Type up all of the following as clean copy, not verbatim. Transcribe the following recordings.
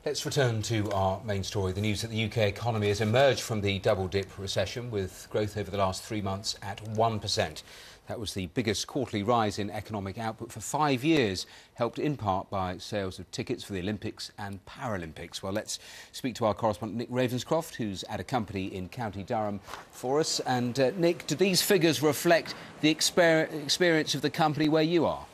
Let's return to our main story, the news that the UK economy has emerged from the double-dip recession with growth over the last 3 months at 1%. That was the biggest quarterly rise in economic output for 5 years, helped in part by sales of tickets for the Olympics and Paralympics. Well, let's speak to our correspondent Nick Ravenscroft, who's at a company in County Durham for us. And Nick, do these figures reflect the experience of the company where you are?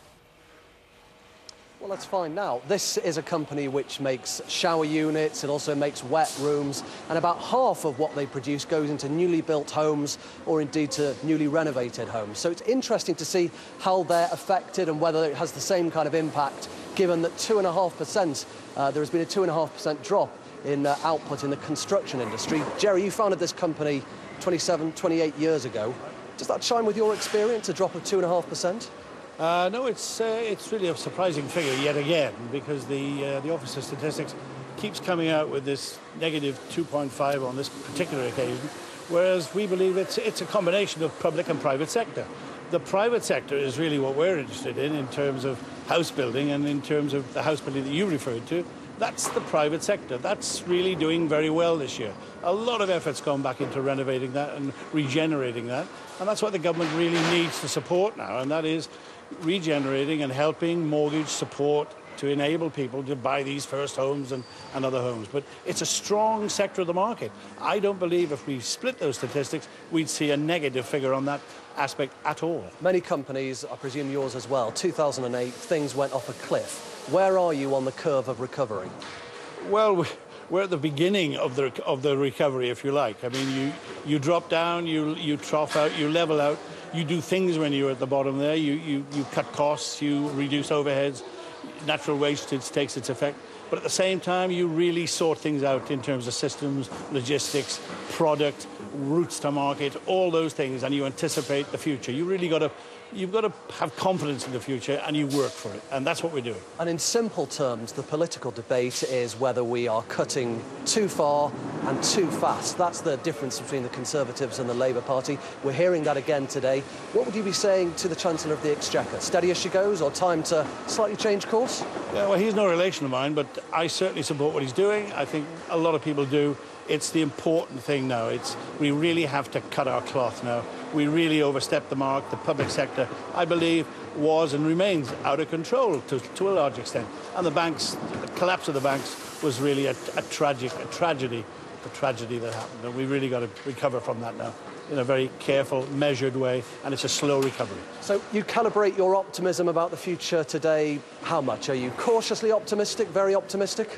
Well, let's find out. This is a company which makes shower units, it also makes wet rooms, and about half of what they produce goes into newly built homes or indeed to newly renovated homes. So it's interesting to see how they're affected and whether it has the same kind of impact, given that 2.5%, there has been a 2.5% drop in output in the construction industry. Gerry, you founded this company 27, 28 years ago. Does that chime with your experience, a drop of 2.5%? No, it's really a surprising figure yet again, because the Office of Statistics keeps coming out with this negative 2.5 on this particular occasion, whereas we believe it's a combination of public and private sector. The private sector is really what we're interested in terms of house building and in terms of the house building that you referred to. That's the private sector. That's really doing very well this year. A lot of effort's gone back into renovating that and regenerating that, and that's what the government really needs to support now, and that is regenerating and helping mortgage support to enable people to buy these first homes and other homes. But it's a strong sector of the market. I don't believe if we split those statistics, we'd see a negative figure on that aspect at all. Many companies, I presume yours as well, 2008, things went off a cliff. Where are you on the curve of recovery? Well, we're at the beginning of the recovery, if you like. I mean, you drop down, you trough out, you level out. You do things when you're at the bottom there. You cut costs, you reduce overheads, natural wastage takes its effect. But at the same time, you really sort things out in terms of systems, logistics, product, routes to market, all those things, and you anticipate the future. You've got to have confidence in the future, and you work for it, and that's what we're doing. And in simple terms, the political debate is whether we are cutting too far and too fast. That's the difference between the Conservatives and the Labour Party. We're hearing that again today. What would you be saying to the Chancellor of the Exchequer? Steady as she goes, or time to slightly change course? Yeah, well, he's no relation of mine, but I certainly support what he's doing. I think a lot of people do. It's the important thing now. We really have to cut our cloth now. We really overstepped the mark. The public sector, I believe, was and remains out of control to a large extent. And the collapse of the banks was really a tragedy that happened. And we really got to recover from that now in a very careful, measured way, and it's a slow recovery. So you calibrate your optimism about the future today. How much? Are you cautiously optimistic, very optimistic?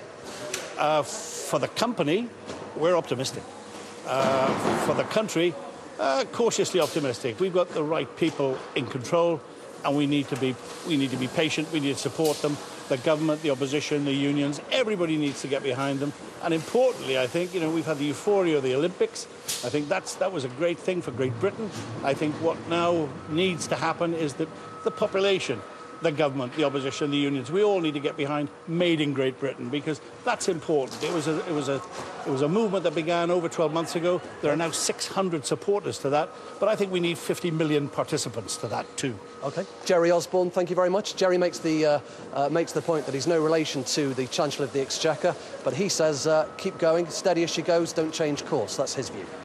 For the company, we're optimistic. For the country, cautiously optimistic. We've got the right people in control, and we need to be patient. We need to support them. The government, the opposition, the unions, everybody needs to get behind them. And importantly, I think, we've had the euphoria of the Olympics. I think that was a great thing for Great Britain. I think what now needs to happen is that the population, the government, the opposition, the unions, we all need to get behind Made in Great Britain, because that's important. It was a movement that began over 12 months ago. There are now 600 supporters to that, but I think we need 50 million participants to that too. OK. Gerry Osborne, thank you very much. Gerry makes the point that he's no relation to the Chancellor of the Exchequer, but he says keep going, steady as she goes, don't change course. That's his view.